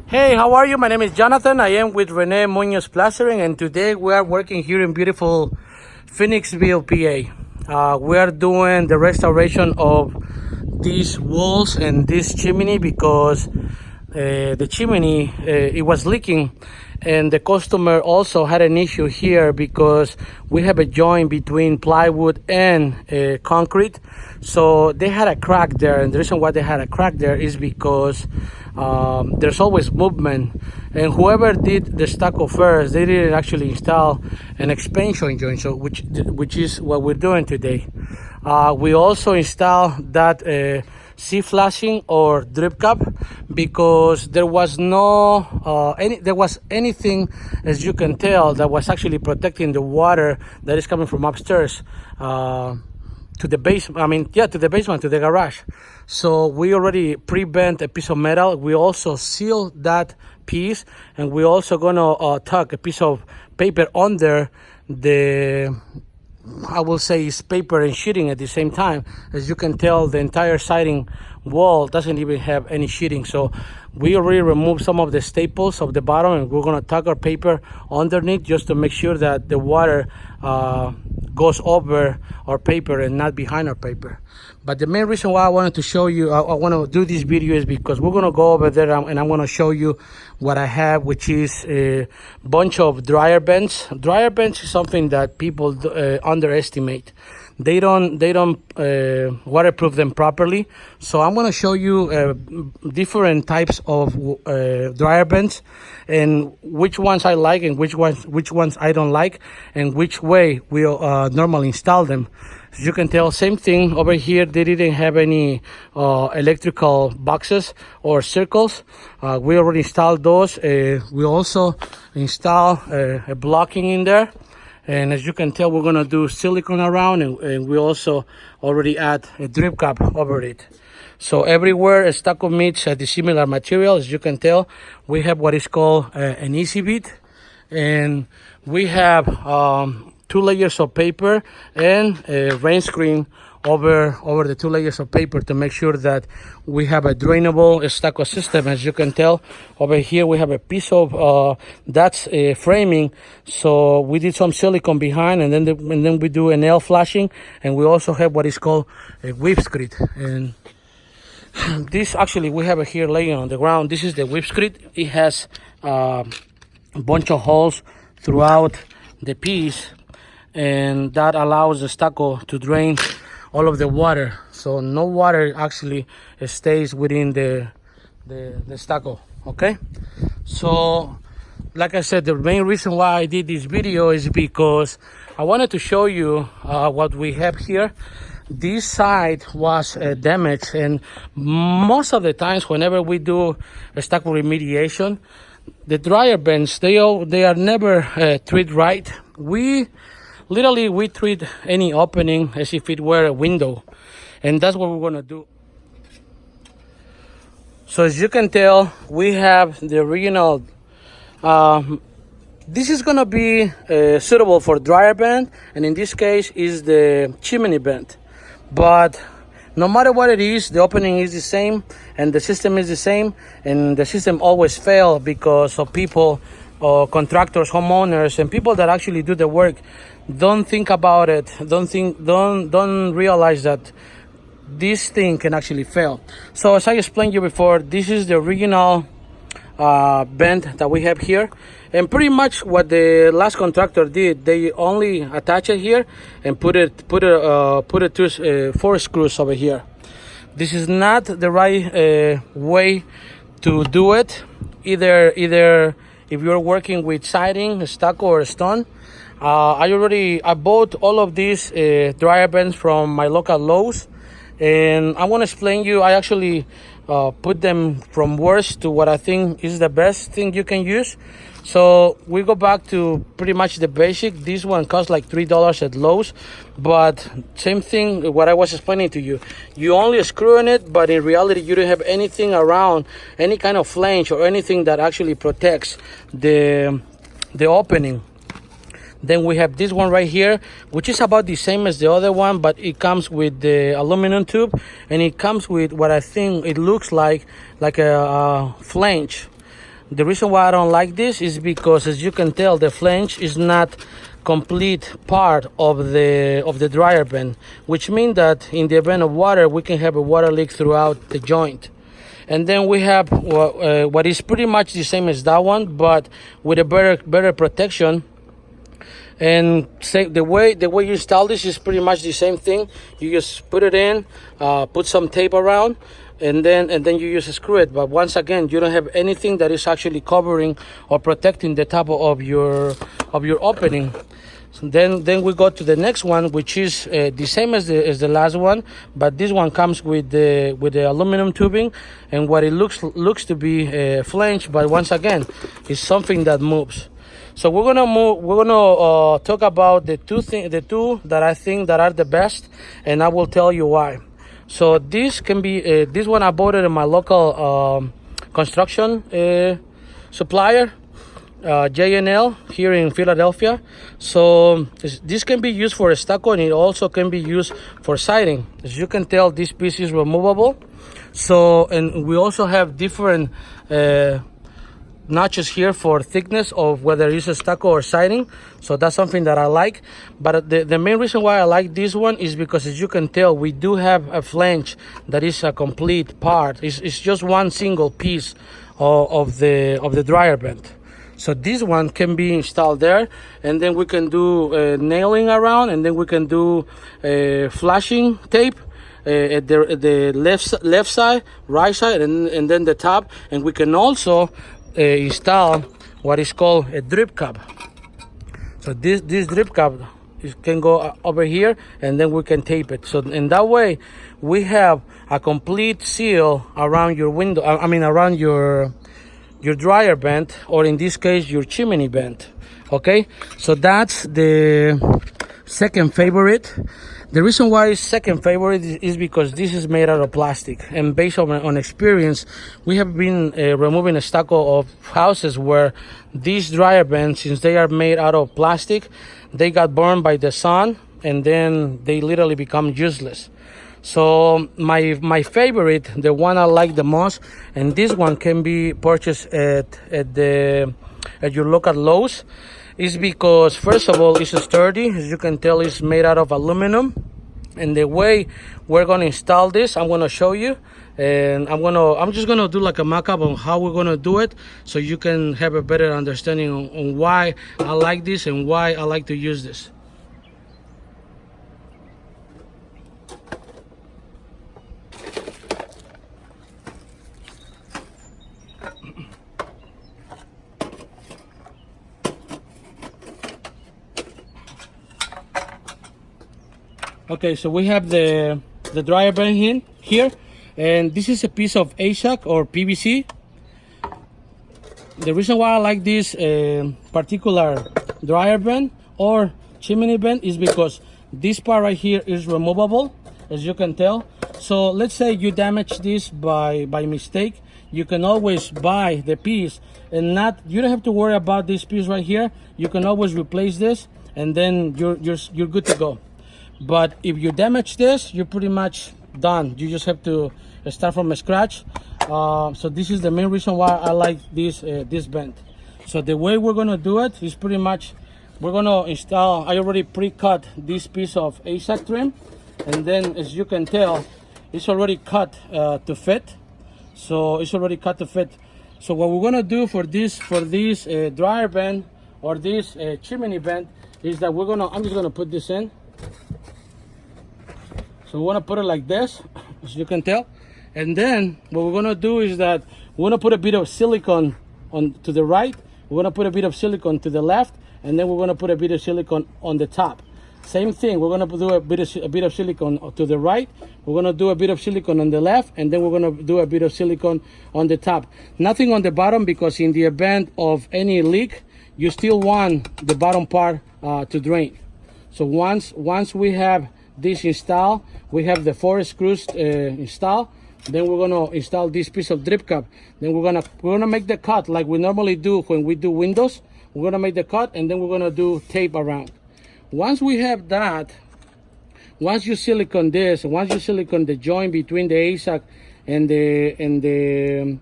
Hey, how are you? My name is Jonathan. I am with Rene Munoz Plastering, and today we are working here in beautiful Phoenixville, PA. We are doing the restoration of these walls and this chimney because the chimney it was leaking, and the customer also had an issue here because we have a joint between plywood and concrete, so they had a crack there. And the reason why they had a crack there is because there's always movement, and whoever did the stucco first, they didn't actually install an expansion joint, so which is what we're doing today. We also installed that sea flashing or drip cap because there was anything, as you can tell, that was actually protecting the water that is coming from upstairs to the basement. To the basement, to the garage. So we already pre-bent a piece of metal. We also sealed that piece, and we also gonna tuck a piece of paper under the, I will say, it's paper and sheeting at the same time. As you can tell, the entire siding wall doesn't even have any sheeting. So we already removed some of the staples of the bottom, and we're gonna tuck our paper underneath just to make sure that the water goes over our paper and not behind our paper. But the main reason why I wanted to show you, I want to do this video, is because we're gonna go over there and I'm gonna show you what I have, which is a bunch of dryer vents. Dryer vents is something that people underestimate. They don't waterproof them properly. So I'm gonna show you different types of dryer vents, and which ones I like and which ones I don't like, and which way we'll normally install them. As you can tell, same thing over here. They didn't have any electrical boxes or circles. We already installed those. We also installed a blocking in there. And as you can tell, we're gonna do silicone around, and we also already add a drip cap over it. So everywhere stucco meets the similar material, as you can tell, we have what is called an easy bead, and we have 2 layers of paper and a rain screen over the 2 layers of paper to make sure that we have a drainable stucco system. As you can tell, over here we have a piece of that's framing, so we did some silicone behind, and then we do a nail flashing, and we also have what is called a whipscreed. And this, actually, we have it here laying on the ground. This is the whipscreed. It has a bunch of holes throughout the piece, and that allows the stucco to drain all of the water, so no water actually stays within the stucco. Okay, so like I said, the main reason why I did this video is because I wanted to show you what we have here. This side was damaged, and most of the times whenever we do a stucco remediation, the dryer vents, they are never treated right. We treat any opening as if it were a window, and that's what we're gonna do. So as you can tell, we have the original. This is gonna be suitable for dryer vent, and in this case is the chimney vent. But no matter what it is, the opening is the same, and the system is the same, and the system always fails because of people, contractors, homeowners, and people that actually do the work don't think about it, don't realize that this thing can actually fail. So as I explained you before, this is the original vent that we have here, and pretty much what the last contractor did, they only attach it here and put it to 4 screws over here. This is not the right way to do it. Either if you're working with siding, stucco, or stone. I bought all of these dryer vents from my local Lowe's, and I want to explain you. I actually put them from worst to what I think is the best thing you can use. So we go back to pretty much the basic. This one costs like $3 at Lowe's, but same thing what I was explaining to you. You only screw in it, but in reality you don't have anything around, any kind of flange or anything that actually protects the opening. Then we have this one right here, which is about the same as the other one, but it comes with the aluminum tube, and it comes with what I think it looks like a flange. The reason why I don't like this is because, as you can tell, the flange is not complete part of the dryer vent, which means that in the event of water, we can have a water leak throughout the joint. And then we have what is pretty much the same as that one, but with a better protection. And the way you install this is pretty much the same thing. You just put it in, put some tape around, and then you just screw it. But once again, you don't have anything that is actually covering or protecting the top of your opening. So then we go to the next one, which is the same as the last one, but this one comes with the aluminum tubing, and what it looks to be flange, but once again, it's something that moves. So we're gonna talk about the two that I think that are the best, and I will tell you why. So this can be this one I bought it in my local construction supplier, J&L here in Philadelphia. So this can be used for a stucco, and it also can be used for siding. As you can tell, this piece is removable. So, and we also have different notches here for thickness of whether it's a stucco or siding. So that's something that I like. But the main reason why I like this one is because, as you can tell, we do have a flange that is a complete part. It's just one single piece of the dryer vent. So this one can be installed there, and then we can do nailing around, and then we can do flashing tape at the left side, right side, and then the top. And we can also install what is called a drip cap. So this drip cap can go over here, and then we can tape it. So in that way, we have a complete seal around your window. I mean, around your dryer vent, or in this case, your chimney vent. Okay, so that's the second favorite. The reason why it's second favorite is because this is made out of plastic, and based on experience, we have been removing a stucco of houses where these dryer vents, since they are made out of plastic, they got burned by the sun, and then they literally become useless. So my favorite, the one I like the most, and this one can be purchased at your local Lowe's, is because, first of all, it's sturdy. As you can tell, it's made out of aluminum. And the way we're gonna install this, I'm gonna show you, and I'm just gonna do like a mock-up on how we're gonna do it, so you can have a better understanding on why I like this and why I like to use this. Okay, so we have the dryer vent here, and this is a piece of ASAC or PVC. The reason why I like this particular dryer vent or chimney vent is because this part right here is removable, as you can tell. So let's say you damage this by mistake, you can always buy the piece, and you don't have to worry about this piece right here. You can always replace this, and then you're good to go. But if you damage this, you're pretty much done. You just have to start from scratch. So this is the main reason why I like this vent. So the way we're gonna do it is pretty much, we're gonna install, I already pre-cut this piece of ASAC trim, and then, as you can tell, it's already cut to fit. So it's already cut to fit. So what we're gonna do for this dryer vent or this chimney vent is that I'm just gonna put this in. So we want to put it like this, as you can tell. And then what we're going to do is that we're going to put a bit of silicone to the right. We're going to put a bit of silicone to the left. And then we're going to put a bit of silicone on the top. Same thing, we're going to do a bit of silicone to the right. We're going to do a bit of silicone on the left. And then we're going to do a bit of silicone on the top. Nothing on the bottom, because in the event of any leak, you still want the bottom part to drain. So once we have this installed, we have the 4 screws installed, then we're going to install this piece of drip cap. Then we're gonna make the cut like we normally do when we do windows. We're going to make the cut, and then we're going to do tape around. Once we have that, once you silicone this, once you silicone the joint between the ASAC and the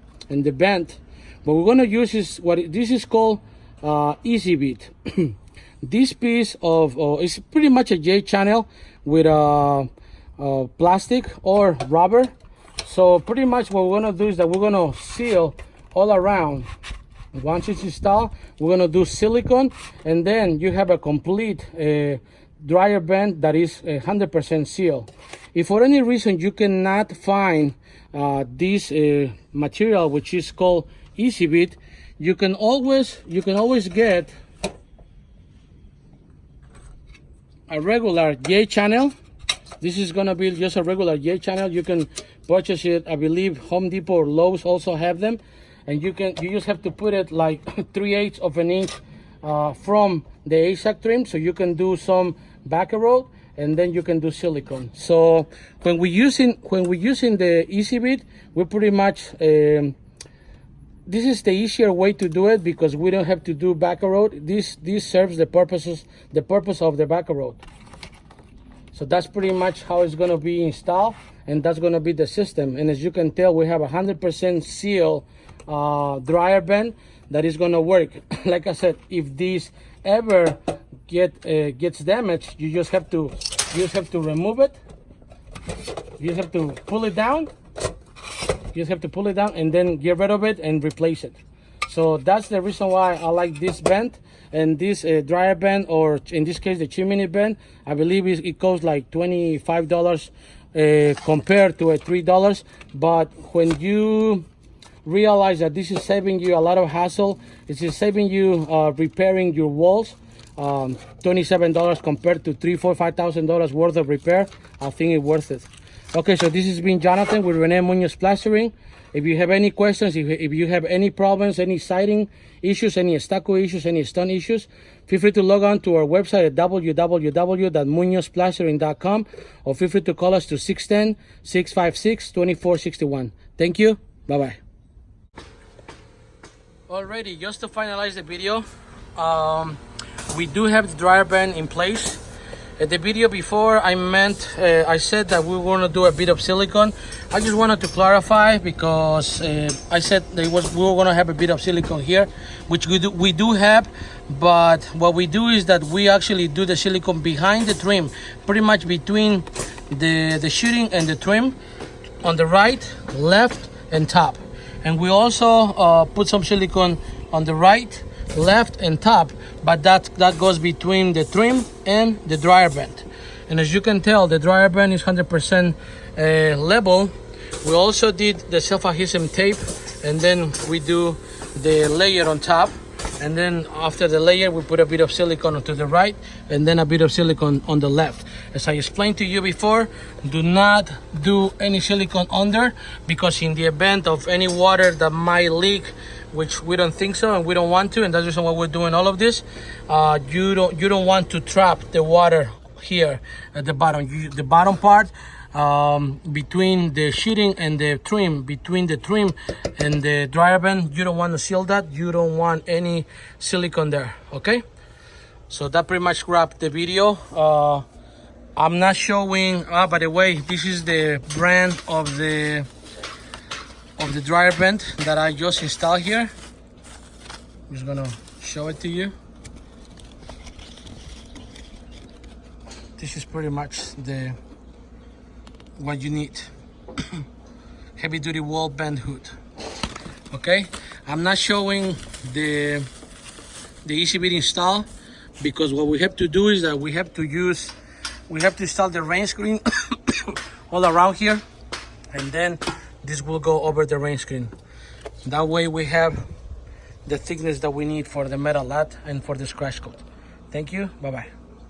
vent, what we're going to use is this is called easy bit. This piece of is pretty much a J channel with plastic or rubber. So pretty much what we're going to do is that we're going to seal all around. Once it's installed, we're going to do silicone, and then you have a complete dryer band that is 100% sealed. If for any reason you cannot find this material, which is called easy bit, you can always get a regular J channel. This is gonna be just a regular J channel. You can purchase it, I believe Home Depot or Lowe's also have them, and you just have to put it like 3/8 of an inch from the ASAC trim, so you can do some backer road, and then you can do silicone. So when we're using the easy bit, we're pretty much this is the easier way to do it, because we don't have to do backer road. This serves the purpose of the backer road. So that's pretty much how it's going to be installed, and that's going to be the system. And as you can tell, we have 100% seal dryer band that is going to work. Like I said, if this ever gets damaged, you just have to remove it. You just have to pull it down. You just have to pull it down and then get rid of it and replace it. So that's the reason why I like this band. And this dryer band, or in this case the chimney band, I believe it costs like $25 compared to $3. But when you realize that this is saving you a lot of hassle, it is saving you repairing your walls, $27 compared to $3,000, $4,000, $5,000 worth of repair, I think it's worth it. Okay, so this has been Jonathan with Rene Munoz Plastering. If you have any questions, if you have any problems, any siding issues, any stucco issues, any stone issues, feel free to log on to our website at www.munozplastering.com, or feel free to call us to 610-656-2461. Thank you. Bye-bye. Alrighty, just to finalize the video, we do have the dryer band in place. At the video before, I said that we were going to do a bit of silicone. I just wanted to clarify, because I said we were going to have a bit of silicone here, which we do have, but what we do is that we actually do the silicone behind the trim, pretty much between the sheeting and the trim, on the right, left, and top. And we also put some silicone on the right, left, and top, but that goes between the trim and the dryer band. And as you can tell, the dryer band is 100% level. We also did the self-adhesive tape, and then we do the layer on top, and then after the layer we put a bit of silicone to the right and then a bit of silicone on the left. As I explained to you before, do not do any silicone under, because in the event of any water that might leak, which we don't think so and we don't want to, and that's the reason why we're doing all of this, you don't want to trap the water here at the bottom. The bottom part, between the sheeting and the trim, between the trim and the dryer band, you don't want to seal that. You don't want any silicone there. Okay, so that pretty much wrapped the video. I'm not showing, by the way, this is the brand of the dryer band that I just installed here. I'm just gonna show it to you. This is pretty much what you need. Heavy duty wall band hood. Okay, I'm not showing the easy bit install, because what we have to do is that we have to install the rain screen all around here, and then this will go over the rain screen. That way we have the thickness that we need for the metal lat and for the scratch coat. Thank you. Bye-bye.